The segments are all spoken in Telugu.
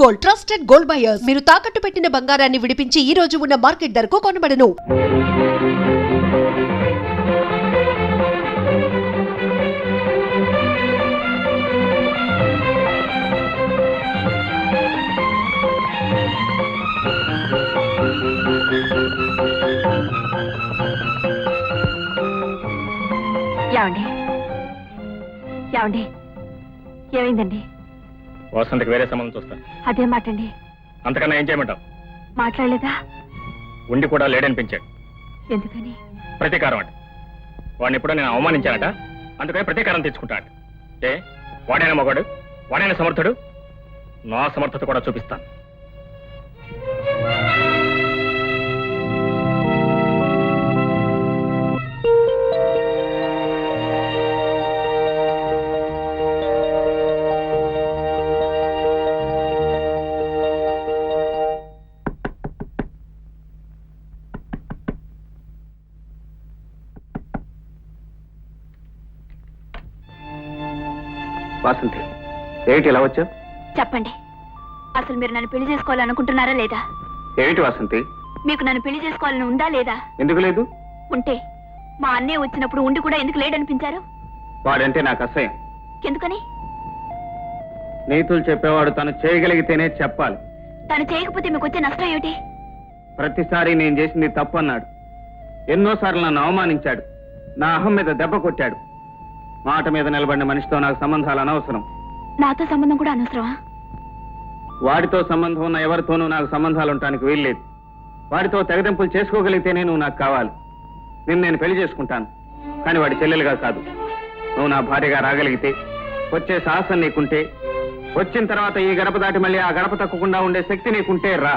Gold, trusted gold buyers. మీరు తాకట్టు పెట్టిన బంగారాన్ని విడిపించి ఈ రోజు ఉన్న మార్కెట్ ధరకు కొనబడను. ఏమండి ఏమైందండి? వసంతకి వేరే సంబంధం చూస్తాను. అదే మాటండి. అంతకన్నా ఏం చేయమంటావు? మాట్లాడలేదా? ఉండి కూడా లేడనిపించాడు. ఎందుకని? ప్రతీకారం అంటే వాడిని ఎప్పుడో నేను అవమానించానట, అందుకని ప్రతీకారం తెచ్చుకుంటాడు. ఏ వాడైనా మగాడు, వాడైనా సమర్థుడు, నా సమర్థత కూడా చూపిస్తాను. వాసంతి, ఏమిటి ఇలా వచ్చావు? చెప్పండి, అసలు మీరు నన్ను పెళ్లి చేసుకోవాలనుకుంటున్నారా లేదా? ఏమిటి వాసంతి? మీకు నన్ను పెళ్లి చేసుకోవాలని ఉందా లేదా? ఎందుకు లేదు? ఉంటే మా అన్నయ్య వచ్చినప్పుడు ఉండి కూడా ఎందుకు లేడనిపించారు? వాడంటే నాకు అసహ్యం. ఎందుకని? నీతులు చెప్పేవాడు తను చేయగలిగితేనే చెప్పాలి. తను చేయకపోతే మీకు వచ్చే నష్టం ఏమిటి? ప్రతిసారి నేను చేసింది తప్పు అన్నాడు. ఎన్నోసార్లు నన్ను అవమానించాడు. నా అహం మీద దెబ్బ కొట్టాడు. మాట మీద నిలబడిన మనిషితో నాకు సంబంధాలు అనవసరం. నాతో సంబంధం కూడా అనవసరమా? వాడితో సంబంధం ఉన్న ఎవరితోనూ నాకు సంబంధాలు ఉండటానికి వీల్లేదు. వాడితో తెగదెంపులు చేసుకోగలిగితేనే నువ్వు నాకు కావాలి. నేను పెళ్లి చేసుకుంటాను, కానీ వాడి చెల్లెలుగా కాదు. నువ్వు నా భార్యగా రాగలిగితే, వచ్చే సాహసం నీకుంటే, వచ్చిన తర్వాత ఈ గడప దాటి మళ్ళీ ఆ గడప తక్కకుండా ఉండే శక్తి నీకుంటే రా.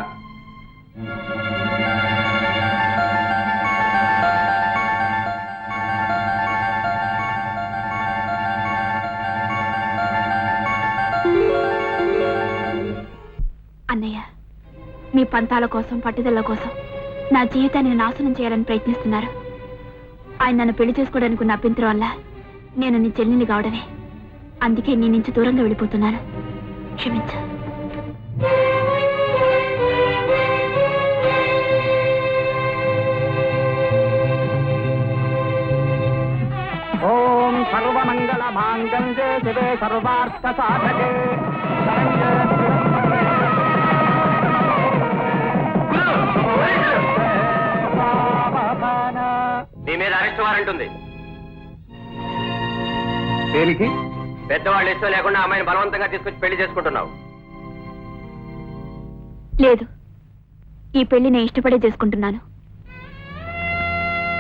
అన్నయ్య, మీ పంతాల కోసం, పట్టుదల కోసం నా జీవితాన్ని నాశనం చేయాలని ప్రయత్నిస్తున్నారు. ఆయన నన్ను పెళ్లి చేసుకోవడానికి ఉన్న అభ్యంతరం వల్ల నేను నీ చెల్లిని కావడమే. అందుకే నీ నుంచి దూరంగా వెళ్ళిపోతున్నాను. క్షమించు. ఓం సర్వమంగళ మాంగళ్యే శివే సర్వార్థ సాధకే నీ మీద అరెస్ట్ వారెంట్ ఉంది. దేనికి? పెద్దవాళ్ళు ఇష్టం లేకుండా అమ్మాయిని బలవంతంగా తీసుకొచ్చి పెళ్లి చేసుకుంటున్నావు. లేదు, ఈ పెళ్లి నేను ఇష్టపడే చేసుకుంటున్నాను.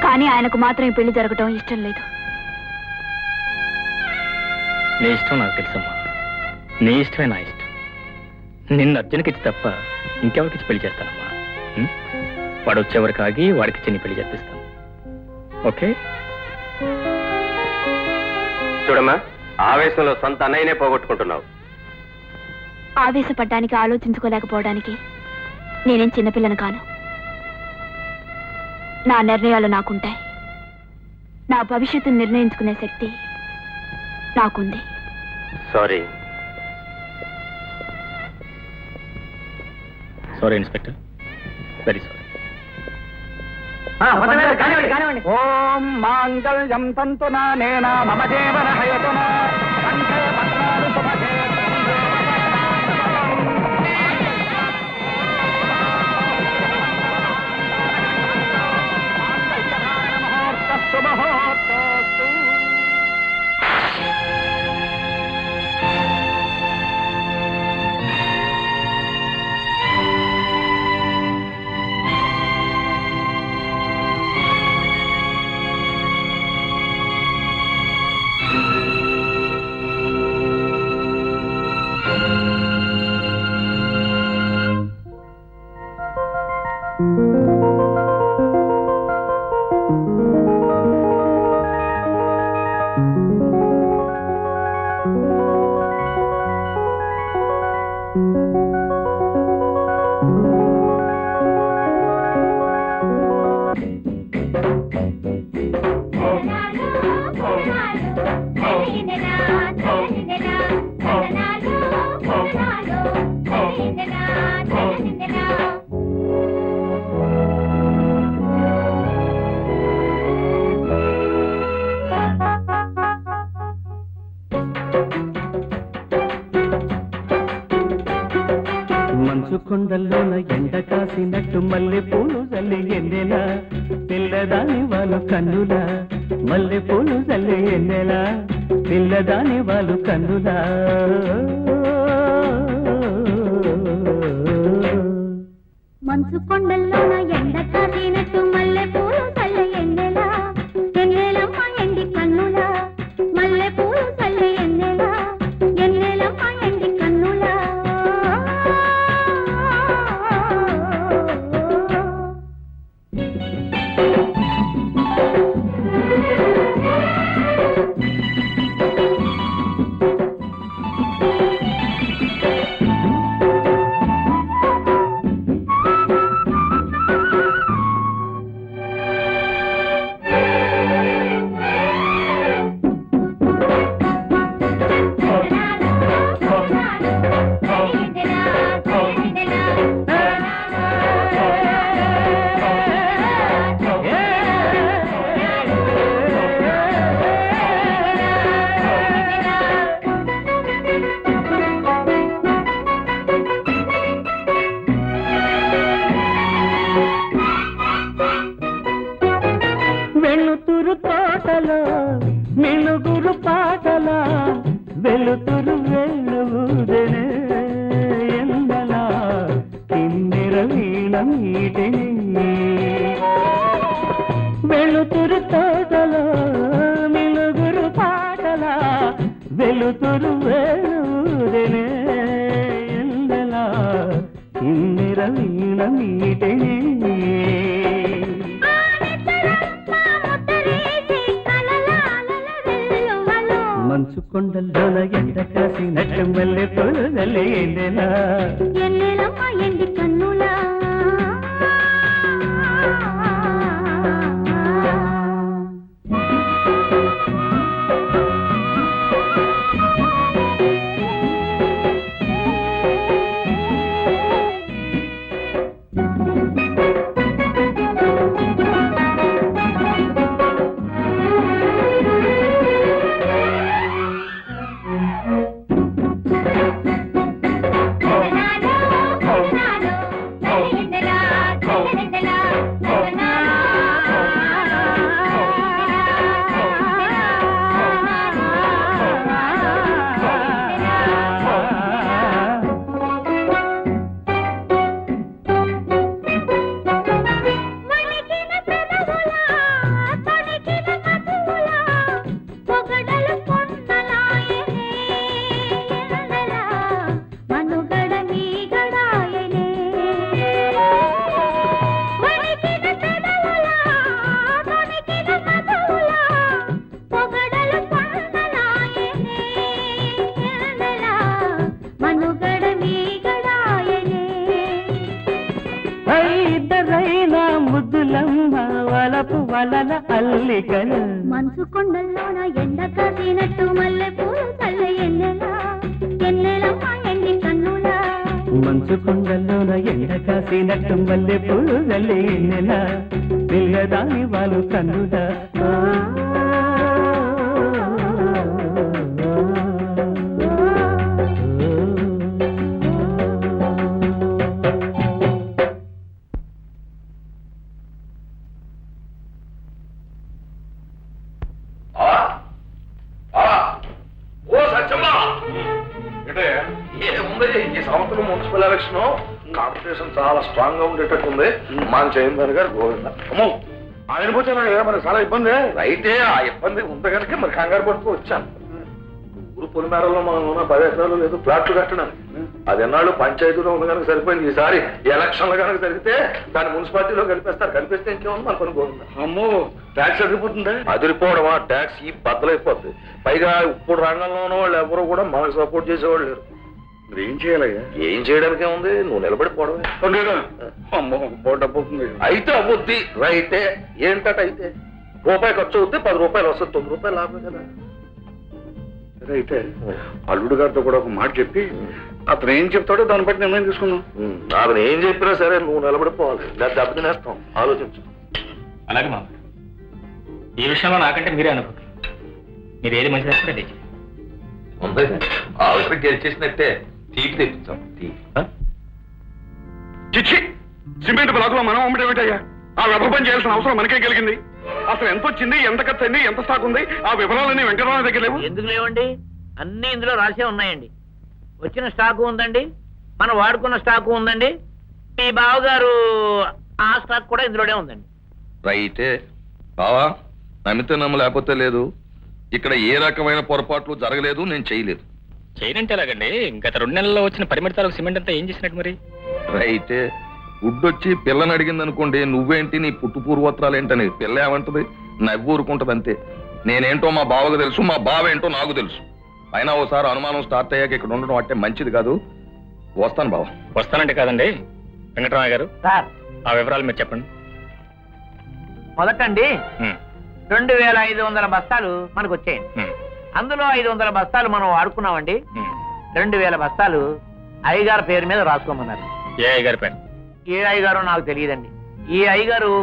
కానీ ఆయనకు మాత్రం ఈ పెళ్లి జరగటం ఇష్టం లేదు. నీ ఇష్టం నాకు తెలుసమ్మా. నీ ఇష్టమే నా ఇష్టం. నిన్ను అర్జున్కిచ్చి తప్ప ఇంకెవరికిచ్చి పెళ్లి చేస్తానమ్మా. వాడు వచ్చేవరకు ఆగి వాడికిచ్చి నీ పెళ్లి చేపిస్తాను. ఓకే? చూడమ్మా, ఆవేశంలో సొంత అన్నయ్యనే పోగొట్టుకుంటున్నావు. ఆవేశపడ్డానికి, ఆలోచించుకోలేకపోవడానికి నేనేం చిన్నపిల్లను కాను. నా నిర్ణయాలు నాకుంటాయి. నా భవిష్యత్తును నిర్ణయించుకునే శక్తి నాకుంది. Sorry inspector, very sorry. ఓం మాంగళ్యం తంతునా నేనా మమ జీవన హయతునా కంఠే భద్రాలు శుభగే శుభహోత్తస్తు. మంచు కొండల్లోన ఎండ కాసినట్టు మల్లె పూలు జల్లి ఎన్నెలా పిల్లదాని వాళ్ళు కన్నులా మల్లె పూలు జల్లి ఎన్నెలా పిల్లదాని వాళ్ళు కన్నులా మంచు కొండల్లోన ఎండ కాసినట్టు మల్లె పూలు చల్ల ఎన్నెలా ఎన్నెలమ్మ ఎండి కన్నులా మల్లె పూలు చల్ల ఎన్నెలా ఎన్నెలమ్మ ఎండి కన్నులా వెలుతురు తోటలో మెలుగురు పాటల వెలుతురు వెలుగుదనే ఎందలా కిన్నెర వీణ మీటనే వెలుతురు తోటలో మెలుగురు పాటల వెలుతురు వెలుగుదనే ఎందలా కిన్నెర వీణ మీటనే మంచు కొండల్లోన ఎండ కాసినట్టు మల్లె పూలు జల్లి ఎన్నెలా ఎన్నెలమ్మ ఎండి కన్నులా ముద్దులమ్మ వలపు వలల అల్లికలు మంచు కొండల్లోన ఎండ కాసినట్టు మల్లె పూలు చల్ల ఎన్నెలా ఎన్నెలమ్మ ఎండి కన్నులా మంచు కొండల్లోన ఎండ కాసినట్టు మల్లె పూలు జల్లి ఎన్నెలా పిల్లదాని వాళ్ళు కన్నులా ఈ సంవత్సరం మున్సిపల్ ఎలక్షన్ కాంపిటీషన్ చాలా స్ట్రాంగ్ గా ఉండేటట్టుంది మన చైర్మన్ గారు గోవింద అమ్మో ఆయన పోతే మనకు చాలా ఇబ్బంది అయితే ఆ ఇబ్బంది ఉంది కనుక మరి కంగారు పడుతూ వచ్చాను ఊరు పొలిమేరలో మనం 10 ఎకరాలు లేదు ఫ్లాట్లు కట్టడానికి అది ఎన్నాళ్ళు పంచాయతీలో ఉంది కనుక సరిపోయింది ఈసారి ఎలక్షన్లు కనుక జరిగితే దాన్ని మున్సిపాలిటీలో కలిపేస్తారు కలిపేస్తే ఇంకేముంది మన పని గోవింద అమ్మో ట్యాక్స్ అదిరిపోతుందా అదిరిపోవడమా ట్యాక్స్ ఈ బద్దలైపోద్ది పైగా ఇప్పుడు రంగంలోనూ వాళ్ళు ఎవరు కూడా మనకు సపోర్ట్ చేసేవాళ్ళు లేరు మీరు ఏం చేయాలయ్యా ఏం చేయడానికి ఉంది నువ్వు నిలబడిపోవడమే అయితే అవ్వద్ది రైతే ఏంటట అయితే రూపాయి ఖర్చు అవుతే 10 రూపాయలు వస్తుంది 9 రూపాయలు లాభం కదా సరే అయితే అల్లుడు గారితో కూడా ఒక మాట చెప్పి అతను ఏం చెప్తాడో దాన్ని బట్టి నిర్ణయం తీసుకుందాం. అతను ఏం చెప్పినా సరే నువ్వు నిలబడిపోవాలి, లేదా దెబ్బ తినేస్తాం. ఆలోచించు. అలాగే మామ, ఈ విషయంలో నాకంటే మీరే అనుకుంటున్నారు. మీరు ఏది మంచిది అంటే ఉంది ఆవిడ గెలిచేసినట్టే తీపి తెప్పించాం. చిచ్చి, సిమెంట్ బ్లాకులో మనం అమ్మటేమిటయ్యా? ఆ వ్యర్థ పని చేయాల్సిన అవసరం మనకే కలిగింది. అసలు ఎంత వచ్చింది, ఎంత ఖర్చు అయింది, ఎంత స్టాక్ ఉంది, ఆ వివరాలన్నీ వెంకటరావు దగ్గర లేవు. ఎందుకు లేవండి? అన్ని ఇందులో రాసే ఉన్నాయండి. వచ్చిన స్టాకు ఉందండి, మనం వాడుకున్న స్టాకు ఉందండి, మీ బావగారు ఆ స్టాక్ కూడా ఇందులోనే ఉందండి. రైటే బావా, నమ్మితే నమ్మలేకపోతే లేదు. ఇక్కడ ఏ రకమైన పొరపాట్లు జరగలేదు, నేను చేయలేదు. చేయనంటే ఎలాగండి? గత 2 నెలల్లో వచ్చిన పరిమితాలకు సిమెంట్ అంతా ఏం చేసినట్టు మరి? రైటే, గుడ్డొచ్చి పిల్లని అడిగింది అనుకోండి, నువ్వేంటి నీ పుట్టు పూర్వోత్తరాలు ఏంటని పిల్ల ఏమంటది? నవ్వు ఊరుకుంటది అంతే. నేనేంటో మా బావకు తెలుసు, మా బావ ఏంటో నాకు తెలుసు. అయినా ఓసారి అనుమానం స్టార్ట్ అయ్యాక ఇక్కడ ఉండడం అంటే మంచిది కాదు. వస్తాను బావ. వస్తానంటే కాదండి వెంకటరామయ్య గారు, సార్, ఆ వివరాలు మీరు చెప్పండి. మొదటండి ఉమ్, 2500 బస్తాలు మనకు వచ్చాయండి. ఉమ్, అందులో 500 బస్తాలు మనం వాడుకున్నామండి. ఉమ్. 2000 బస్తాలు అయ్యగారి పేరు మీద రాసుకోమన్నారు. ఏ అయ్యగారి పేరు? ఏ అయ్యగారో నాకు తెలియదండి. ఈ అయ్యగారు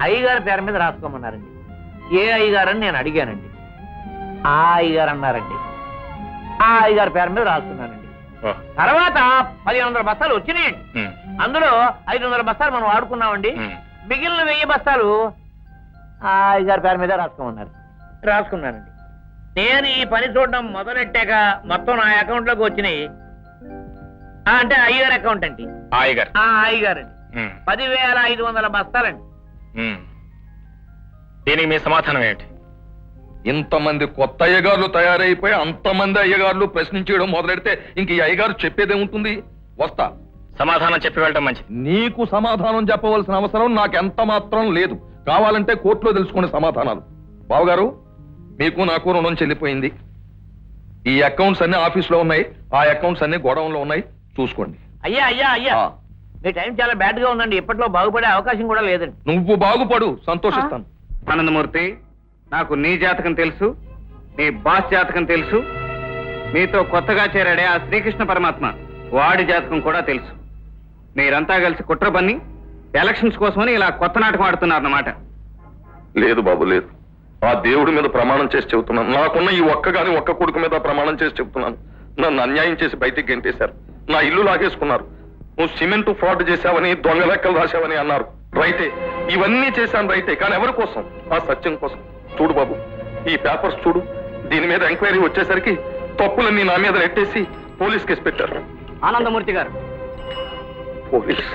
అయ్యగారి పేరు మీద రాసుకోమన్నారండి. ఏ అయ్యగారు అని నేను అడిగానండి. ఆ అయ్యగారు అన్నారండి. ఆ అయ్యగారి పేరు మీద రాసుకున్నానండి. ఓ, తర్వాత 1500 బస్తాలు వచ్చినాయండి. ఉమ్, అందులో 500 బస్తాలు మనం వాడుకున్నామండి. ఉమ్. మిగిలిన 1000 బస్తాలు ఆ అయ్యగారి పేరు మీద రాసుకోమన్నారు. రాసుకున్నానండి. నేను ఈ పని చూడడం మొదలెట్టాక మొత్తం నా అకౌంట్ లోకి వచ్చినాయి. అంటే అయ్యగారి అకౌంట్ అండి. ఆ అయ్యగారు. ఆ అయ్యగారండి. ఉమ్, 10,500 బస్తాలండి. ఉమ్. దీనికి మీ సమాధానం ఏంటి? ఇంతమంది కొత్త అయ్యగారులు తయారైపోయి అంతమంది అయ్యగారులు ప్రశ్నించడం మొదలెడితే ఇంక ఈ అయ్యగారు చెప్పేదేముంటుంది? వస్తా. సమాధానం చెప్పి వెళ్ళడం మంచిది. నీకు సమాధానం చెప్పవలసిన అవసరం నాకెంత మాత్రం లేదు. కావాలంటే కోర్టులో తెలుసుకునే సమాధానాలు. బావగారు, మీకు నాకు రుణం చెల్లిపోయింది. ఈ అకౌంట్స్ అన్ని ఆఫీస్లో ఉన్నాయి, ఆ అకౌంట్స్ అన్ని గోడౌన్లో ఉన్నాయి, చూసుకోండి. అయ్యా అయ్యా అయ్యా, ఆ, మీ టైం చాలా బ్యాడ్ గా ఉందండి. ఇప్పట్లో బాగుపడే అవకాశం కూడా లేదండి. నువ్వు బాగుపడు, సంతోషిస్తాను. ఆనందమూర్తి, నాకు నీ జాతకం తెలుసు, నీ బాస్ జాతకం తెలుసు, మీతో కొత్తగా చేరాడే ఆ శ్రీకృష్ణ పరమాత్మ వాడి జాతకం కూడా తెలుసు. మీరంతా కలిసి కుట్ర పన్ని ఎలక్షన్స్ కోసమని ఇలా కొత్త నాటకం ఆడుతున్నారన్నమాట. లేదు బాబు, లేదు. ఆ దేవుడి మీద ప్రమాణం చేసి చెబుతున్నాను. నాకున్న ఈ ఒక్క కొడుకు మీద ప్రమాణం చేసి చెబుతున్నాను. నన్ను అన్యాయం చేసి బయటికి గెంటేశారు. నా ఇల్లు లాగేసుకున్నారు. నువ్వు సిమెంట్ ఫ్రాడ్ చేశావని, దొంగ లెక్కలు రాశావని అన్నారు. రైతే, ఇవన్నీ చేశాను రైతే. కానీ ఎవరి కోసం? ఆ సత్యం కోసం. చూడు బాబు, ఈ పేపర్స్ చూడు. దీని మీద ఎంక్వైరీ వచ్చేసరికి తప్పులన్నీ నా మీద నెట్టేసి పోలీస్ కేసు పెట్టారు. ఆనందమూర్తి గారు, పోలీస్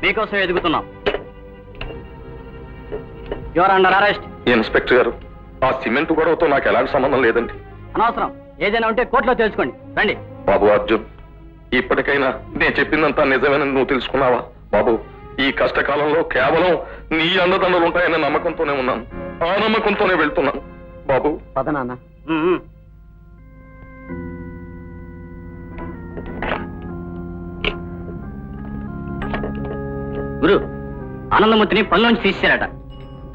మీకోసం ఎదుగుతున్నాం. Your under arrest. ఇన్స్పెక్టర్ గారు, ఆ సిమెంట్ గొడవతో నాకు ఎలాంటి సంబంధం లేదండి. అనవసరం. ఏదైనా ఉంటే కోర్టులో తెలుసుకోండి. రండి. బాబు అర్జున్, ఇప్పటికైనా నేను చెప్పిందంతా నిజమేనని నువ్వు తెలుసుకున్నావా? బాబు, ఈ కష్టకాలంలో కేవలం నీ అండదండలు ఉంటాయనే నమ్మకంతోనే ఉన్నాను. ఆ నమ్మకంతోనే వెళ్తున్నాను. బాబు, పద నాన్న. గురు, ఆనందమూర్తిని పనిలోంచి తీసేశారట.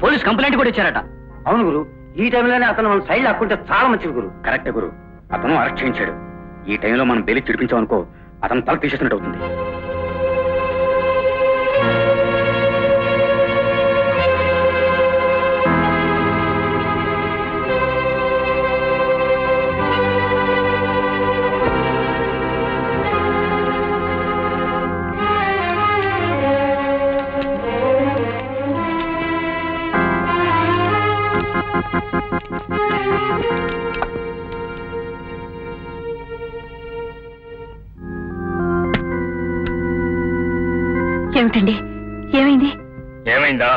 పోలీస్ కంప్లైంట్ కూడా ఇచ్చారట. అవును గురు, ఈ టైంలోనే అతను మన సైడ్ లాక్కుంటే చాలా మంచిది గురు. కరెక్టే గురు, అతను అరెస్ట్ చేయించాడు. ఈ టైంలో మనం బెయిల్ చిడిపించామనుకో, అతను తల తీసేసినట్టు అవుతుంది. ఏమిటండి, ఏమైంది? ఏమైందా?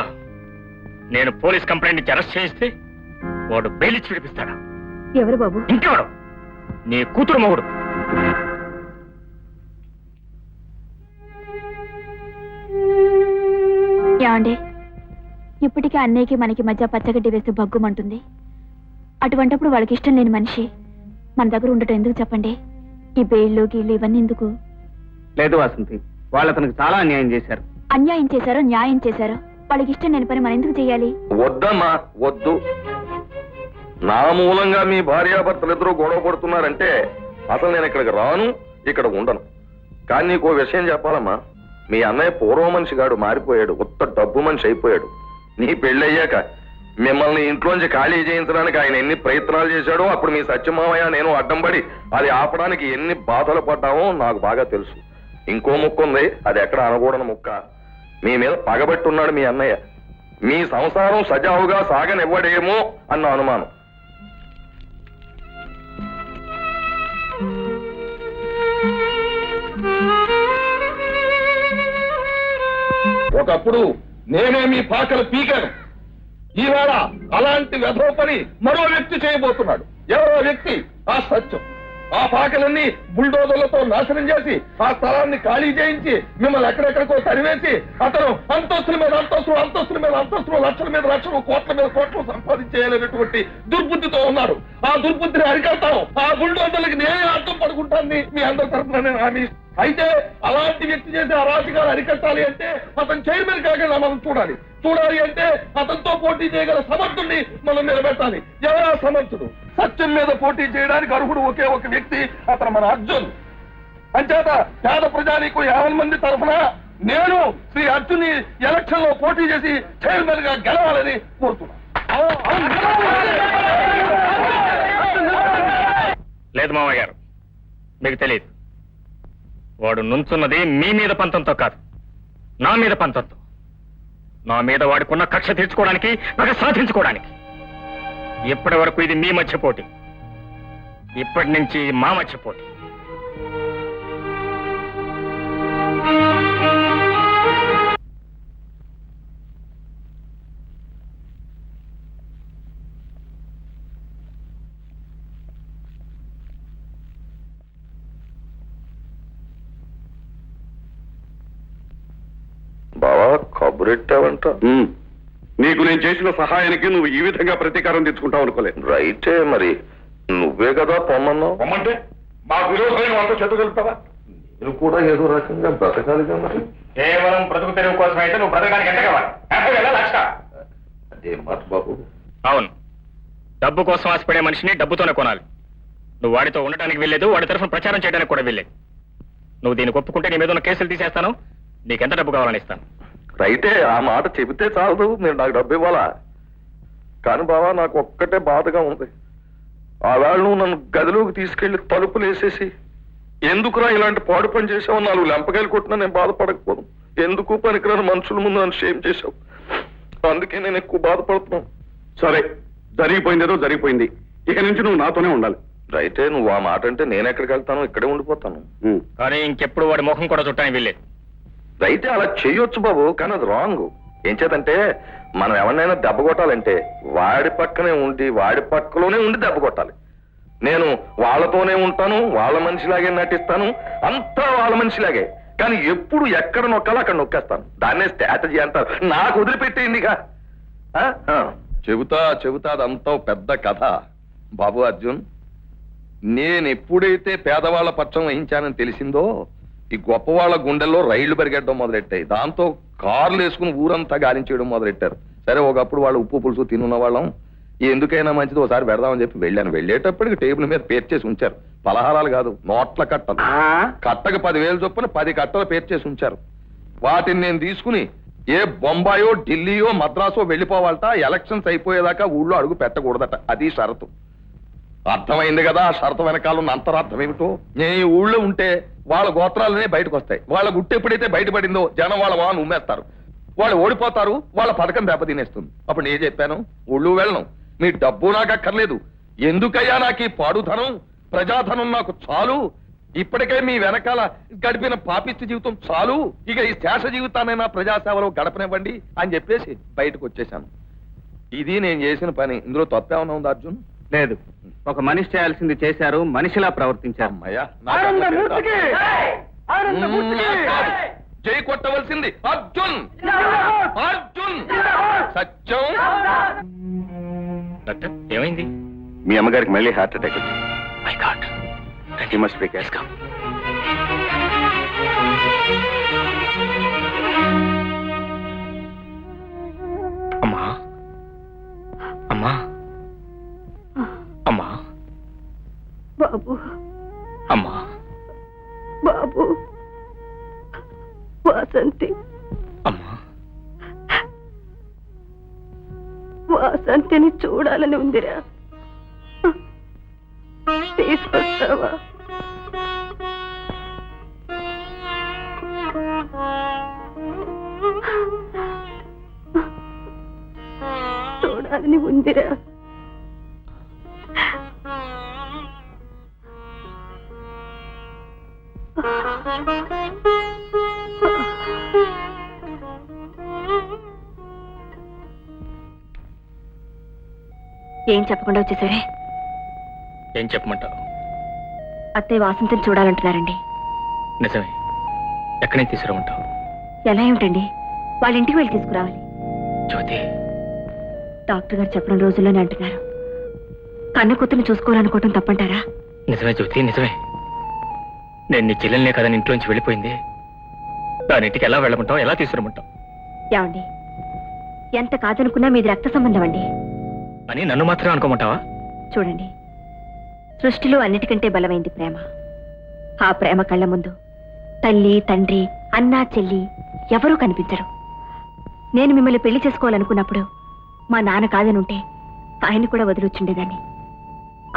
నేను పోలీస్ కంప్లైంట్ ఇచ్చి అరెస్ట్ చేయిస్తే వాడు బెయిల్ ఇచ్చి విడిపిస్తాడా? ఎవరు బాబు? ఇంకెవడు? నీ కూతురు మొగుడు. ఏమండి, ఇప్పటికే అన్నయ్యకి మనకి మధ్య పచ్చగడ్డి వేస్తే బగ్గుమంటుంది. అటువంటప్పుడు వాళ్ళకి ఇష్టం లేని మనిషి మన దగ్గర ఉండటం ఎందుకు చెప్పండి? ఈ బెయిళ్ళు గీళ్ళు ఇవన్నీ ఎందుకు? లేదు వాసంతి, వాళ్ళు అతనికి చాలా అన్యాయం చేశారు. అన్యాయం చేశారో న్యాయం చేశారో వాళ్ళకి ఇష్టం లేని పని మనం ఎందుకు చెయ్యాలి? వద్దమ్మా, వద్దు. నా మూలంగా మీ భార్యాభర్తలు ఇద్దరు గొడవ పడుతున్నారంటే అసలు నేను ఇక్కడికి రాను, ఇక్కడ ఉండను. కానీ నీకు విషయం చెప్పాలమ్మా, మీ అన్నయ్య పూర్వ మనిషిగాడు మారిపోయాడు, ఉత్త డబ్బు మనిషి అయిపోయాడు. నీ పెళ్ళయ్యాక మిమ్మల్ని ఇంట్లోంచి ఖాళీ చేయించడానికి ఆయన ఎన్ని ప్రయత్నాలు చేశాడో, అప్పుడు మీ సత్యమామయ్య నేను అడ్డం పడి అది ఆపడానికి ఎన్ని బాధలు పడ్డామో నాకు బాగా తెలుసు. ఇంకో ముక్క ఉంది, అది ఎక్కడ అనకూడని ముక్క. మీ మీద పగబట్టున్నాడు మీ అన్నయ్య. మీ సంసారం సజావుగా సాగనివ్వడేమో అన్న అనుమానం. ఒకప్పుడు నేనే మీ పాకలు పీకాను. ఈవేళ అలాంటి వెధవ పని మరో వ్యక్తి చేయబోతున్నాడు. ఎవరో వ్యక్తి ఆ సత్యం. ఆ పాకలన్నీ బుల్డోజర్లతో నాశనం చేసి ఆ స్థలాన్ని ఖాళీ చేయించి మిమ్మల్ని ఎక్కడెక్కడికో తరివేసి అతను అంతస్తుల మీద అంతస్తులు, అంతస్తుల మీద అంతస్తులు, లక్షల మీద లక్షలు, కోట్ల మీద కోట్లు సంపాదించేయాలనేటువంటి దుర్బుద్ధితో ఉన్నాడు. ఆ దుర్బుద్ధిని అరికడతాం. ఆ బుల్డోజర్లకి నేనే అర్థం పడుకుంటాను మీ అందరి తరఫున నేను హామీ. అయితే అలాంటి వ్యక్తి చేసే అరాచకాలు అరికట్టాలి అంటే అతను చైర్మన్ కాకుండా మనం చూడాలి అంటే అతనితో పోటీ చేయగల సమర్థుడిని మనం నిలబెట్టాలి. ఎవరా సమర్థుడు? సత్యం మీద పోటీ చేయడానికి అర్హుడు ఒకే ఒక వ్యక్తి, అతను మన అర్జున్. అంచేత పేద ప్రజానీకు 50 మంది తరఫున నేను శ్రీ అర్జున్ ఎలక్షన్ లో పోటీ చేసి చైర్మన్ గా గెలవాలని కోరుతున్నాను. లేదు మామయ్య గారు, మీకు తెలియదు. వాడు నుంచున్నది మీ మీద పంతంతో కాదు, నా మీద పంతంతో. నా మీద వాడుకున్న కక్ష తీర్చుకోవడానికి, పగ సాధించుకోవడానికి. ఇప్పటి వరకు ఇది మీ మధ్య పోటీ, ఇప్పటి నుంచి మా మధ్య పోటీ. బావా కబురెట్టావంట. నీకు నేను చేసిన సహాయానికి నువ్వు ఈ విధంగా ప్రతీకారం తెచ్చుకుంటావు అనుకోలేదు. రైటే, మరి నువ్వే కదా పొమ్మన్నావు. పొమ్మంటే మా విరోధమైన వాళ్ళతో చదువుగలుగుతావా? నేను కూడా ఏదో రకంగా బ్రతకాలిగా. మరి కేవలం బ్రతుకు తెరువు కోసం అయితే నువ్వు బ్రతకడానికి ఎంత కావాలి? లక్ష. అదే మాట బాబు. అవును, డబ్బు కోసం ఆశపడే మనిషిని డబ్బుతోనే కొనాలి. నువ్వు వాడితో ఉండటానికి వెళ్ళలేదు, వాడి తరఫున ప్రచారం చేయడానికి కూడా వెళ్ళలేదు. నువ్వు దీనికి ఒప్పుకుంటే నీ మీద ఉన్న కేసులు తీసేస్తాను, నీకెంత డబ్బు కావాలని ఇస్తాను. రైతే, ఆ మాట చెబితే చాలదు, మీరు నాకు డబ్బు ఇవ్వాలా? కానీ బావా నాకు ఒక్కటే బాధగా ఉంది. ఆ వేళ నువ్వు నన్ను గదిలోకి తీసుకెళ్లి తలుపులు వేసేసి ఎందుకురా ఇలాంటి పాడు పని చేసావు, 4 లెంపకాయలు కొట్టినా నేను బాధపడకపోను. ఎందుకు పనికిరాని మనుషుల ముందు నన్ను షేమ్ చేశావు. అందుకే నేను ఎక్కువ బాధపడుతున్నాను. సరే, జరిగిపోయిందేదో జరిగిపోయింది. ఇక నుంచి నువ్వు నాతోనే ఉండాలి. రైతే, నువ్వు ఆ మాట అంటే నేను ఎక్కడికి వెళ్తాను, ఇక్కడే ఉండిపోతాను. కానీ ఇంకెప్పుడు వాడి ముఖం కూడా చుట్టానికి వెళ్ళలేదు. రైతే అలా చెయ్యొచ్చు బాబు, కానీ అది రాంగ్. ఏం చేతంటే మనం ఎవరినైనా దెబ్బ కొట్టాలంటే వాడి పక్కనే ఉండి వాడి పక్కలోనే ఉండి దెబ్బ కొట్టాలి. నేను వాళ్ళతోనే ఉంటాను, వాళ్ళ మనిషిలాగే నటిస్తాను, అంతా వాళ్ళ మనిషిలాగే. కానీ ఎప్పుడు ఎక్కడ నొక్కాలో అక్కడ నొక్కేస్తాను. దాన్నే స్ట్రాటజీ అంటారు. నాకు వదిలిపెట్టేయండిగా. చెబుతా అదంతా పెద్ద కథ. బాబు అర్జున్, నేను ఎప్పుడైతే పేదవాళ్ల పక్షం వహించానని తెలిసిందో ఈ గొప్పవాళ్ల గుండెల్లో రైళ్లు పరిగెట్టడం మొదలెట్టాయి. దాంతో కార్లు వేసుకుని ఊరంతా గాలించేయడం మొదలెట్టారు. సరే, ఒకప్పుడు వాళ్ళు ఉప్పు పులుసు తినున్న వాళ్ళం, ఎందుకైనా మంచిది ఒకసారి పెడదామని చెప్పి వెళ్ళాను. వెళ్ళేటప్పటికి టేబుల్ మీద పేర్చేసి ఉంచారు. పలహారాలు కాదు, నోట్ల కట్టలు. కట్టకు 10,000 చొప్పున 10 కట్టలు పేర్చేసి ఉంచారు. వాటిని నేను తీసుకుని ఏ బొంబాయో, ఢిల్లీయో, మద్రాసో వెళ్ళిపోవాలట. ఎలక్షన్స్ అయిపోయేదాకా ఊళ్ళో అడుగు పెట్టకూడదట. అది షరతు. అర్థమైంది కదా ఆ షరతు వెనకాల ఉన్న అంతరార్థం ఏమిటో? నేను ఈ ఊళ్ళో ఉంటే వాళ్ళ గోత్రాలనే బయటకు వస్తాయి. వాళ్ళ గుట్టు ఎప్పుడైతే బయటపడిందో జనం వాళ్ళ వాహనం ఉమ్మేస్తారు. వాళ్ళు ఓడిపోతారు, వాళ్ళ పథకం దెబ్బతినేస్తుంది. అప్పుడు నేను చెప్పాను, ఊళ్ళు వెళ్ళను, మీ డబ్బు నాకు అక్కర్లేదు. ఎందుకయ్యా నాకు ఈ పాడుధనం, ప్రజాధనం నాకు చాలు. ఇప్పటికే మీ వెనకాల గడిపిన పాపిష్టి జీవితం చాలు. ఇక ఈ శేష జీవితానైనా ప్రజాసేవలో గడపనివ్వండి అని చెప్పేసి బయటకు వచ్చేసాను. ఇది నేను చేసిన పని. ఇందులో తప్పేమన్నా ఉంది అర్జున్? లేదు, ఒక మనిషి చేయాల్సింది చేశారు, మనిషిలా ప్రవర్తించారు. అమ్మయ్యా, జై కొట్టవలసింది అర్జున్. అర్జున్ సత్యం. డాక్టర్, ఏమైంది? మీ అమ్మగారికి మళ్ళీ హార్ట్ అటాక్ వచ్చింది. My God, you must be careful. అమ్మా, అమ్మా, బాబు అమ్మా బాబు వాసంతి అమ్మా వాసంతిని చూడాలని ఉందిరా తీసుకొస్తావా చూడాలని ఉందిరా ఏం చెప్పకుండా వచ్చేసరే ఏం చెప్పమంటావు? అత్తయ్య వాసంతిని చూడాలంటున్నారండి. నిజమే. ఎక్కడి నుంచి తీసుకురమంటావు? ఎలా ఏమిటండి, వాళ్ళ ఇంటికి వెళ్ళి తీసుకురావాలి. జ్యోతి, డాక్టర్ గారు చెప్పడం రోజుల్లోనే అంటున్నారు. కన్న కూతుర్ని చూసుకోవాలనుకోవటం తప్పంటారా? నిజమే జ్యోతి, నిజమే. నేను నీ చెల్లెల్నే కదా ఇంట్లోంచి వెళ్ళిపోయింది. దాని ఇంటికి ఎలా వెళ్ళమంటావు, ఎలా తీసుకురమంటావు? ఏమండి, ఎంత కాదనుకున్నా మీది రక్త సంబంధం అండి. అని నన్ను మాత్రం అనుకోమంటావా? చూడండి, సృష్టిలో అన్నిటికంటే బలమైంది ప్రేమ. ఆ ప్రేమ కళ్ళ ముందు తల్లి, తండ్రి, అన్నా, చెల్లి ఎవరూ కనిపించరు. నేను మిమ్మల్ని పెళ్లి చేసుకోవాలనుకున్నప్పుడు మా నాన్న కాదనుంటే ఆయన కూడా వదిలిచ్చుండేదాన్ని.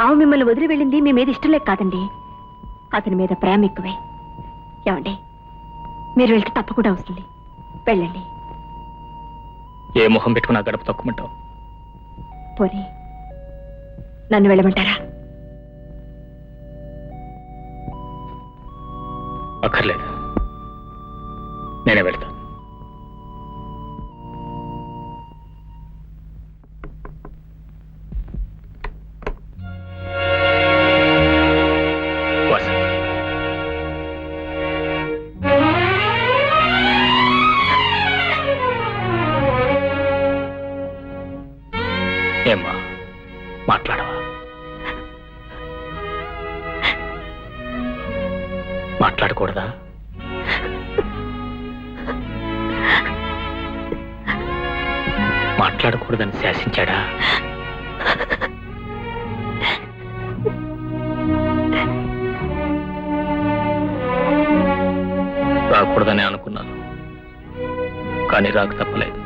ఆమె మిమ్మల్ని వదిలి వెళ్ళింది మీ మీద ఇష్టం లేక కాదండి, అతని మీద ప్రేమ ఎక్కువే. ఏమండి, మీరు వెళ్తే తప్పకుండా వస్తుంది. వెళ్ళండి. ఏ మొహం పెట్టుకుని ఆ గడప తొక్కమంటావు? పోనీ నన్ను వెళ్ళమంటారా? అక్కర్లేదు, నేనే వెళ్తాను. ఏమ్మా, మాట్లాడవా? మాట్లాడకూడదా? మాట్లాడకూడదని శాసించాడా? రాకూడదని అనుకున్నాను, కానీ రాక తప్పలేదు.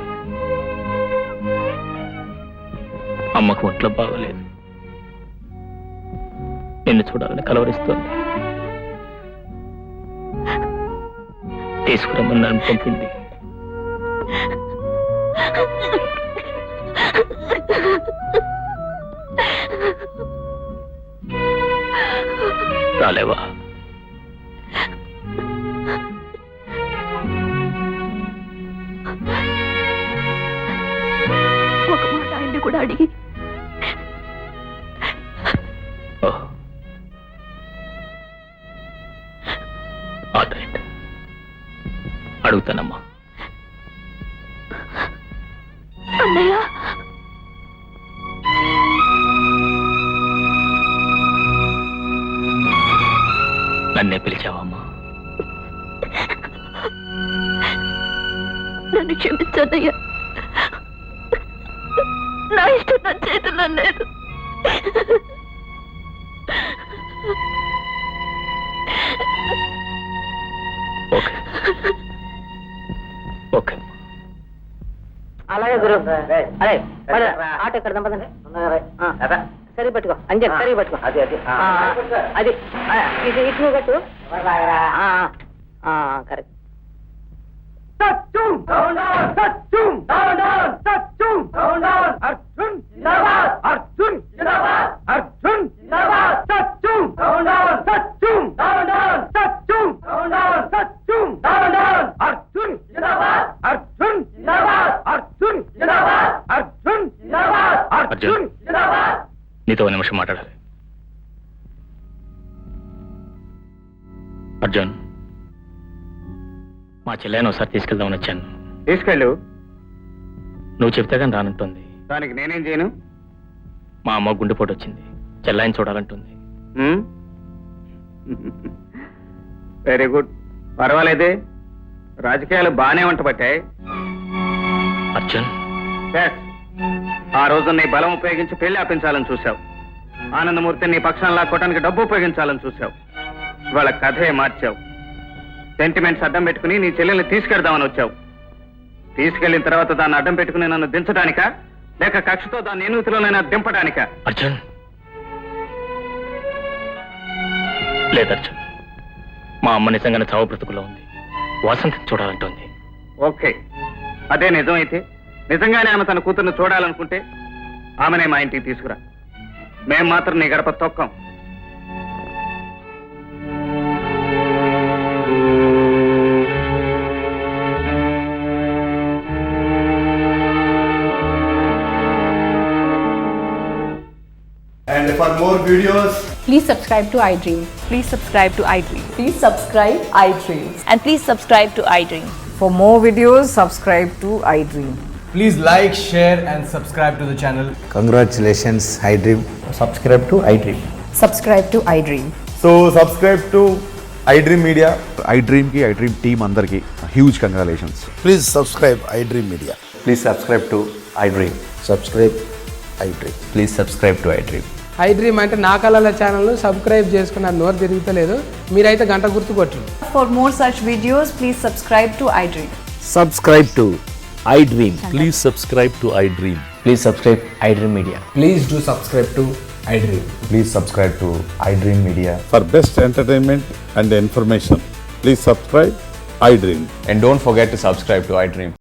అమ్మకు ఒంట్లో బాగలేదు, నిన్ను చూడాలని కలవరిస్తోంది. తీసుకురమ్మని నన్ను పంపింది. రాలేవా? ఒక మాట ఆయన కూడా అడిగి అడుగుతానమ్మా. అన్నయ్య, నన్నే పిలిచావమ్మా? నన్ను క్షమించన్నయ్య, నా ఇష్టం నా చేతుల్లో లేదు. Okay okay. అలాగే గురు. అదే ఆటో ఇక్కడ దంపదండి. సరి పట్టుకో అంజన్, సరి పట్టుకో. అది అది ఇది ఇటు నువ్వు కట్టు. కరెక్ట్. అర్జున్, నీతో ఒక నిమిషం మాట్లాడాలి. అర్జున్, మా చెల్లెని ఒకసారి తీసుకెళ్దామని వచ్చాను. తీసుకెళ్ళు. నువ్వు చెప్తే కానీ రానంటుంది. దానికి నేనేం చేయను? మా అమ్మ గుండెపోటు వచ్చింది, చెల్లాయిని చూడాలంటుంది. Very good, పర్వాలేదే. రాజకీయాలు బాగానే వంట పట్టాయి. అర్జున్, ఆ రోజు నీ బలం ఉపయోగించి పెళ్లి ఆపించాలని చూశావు. ఆనందమూర్తిని నీ పక్షాన్ని లాక్కోవడానికి డబ్బు ఉపయోగించాలని చూశావు. ఇవాళ కథే మార్చావు. సెంటిమెంట్స్ అడ్డం పెట్టుకుని నీ చెల్లెల్ని తీసుకెళ్దామని వచ్చావు. తీసుకెళ్లిన తర్వాత దాన్ని అడ్డం పెట్టుకుని నన్ను దించడానికా, లేక కక్షతో దాన్ని ఎనుగుతిలోనైనా దింపడానికా? అర్జున్, లేదు అర్జున్, మా అమ్మ నిజంగానే చావు బ్రతుకులో ఉంది. వాసంతిని చూడాలంటోంది. ఓకే, అదే నిజమైతే, నిజంగానే ఆమె తన కూతుర్ని చూడాలనుకుంటే ఆమెనే మా ఇంటికి తీసుకురా. మేం మాత్రం నీ గడప తొక్కం. And for more videos, Please subscribe to iDream. Please subscribe to iDream. Please subscribe iDream. And please subscribe to iDream. For more videos, subscribe to iDream. please like, share and subscribe to the channel. Congratulations, iDream. Subscribe to iDream. Subscribe to iDream. So subscribe to iDream Media. iDream ki iDream team andarki huge congratulations. Please subscribe iDream Media. Please subscribe to iDream. Subscribe iDream. Please subscribe to iDream. iDream అంటే నా కళల ఛానల్ సబ్స్క్రైబ్ చేసుకున్న నోరు తిరుగుతలేదు. మీరైతే గంట గుర్తు కొట్టండి. For more such videos, please subscribe to iDream. Subscribe to iDream. Please subscribe to iDream. Please subscribe iDream Media. Please do subscribe to iDream. Please subscribe to iDream Media. For best entertainment and information, please subscribe iDream. And don't forget to subscribe to iDream.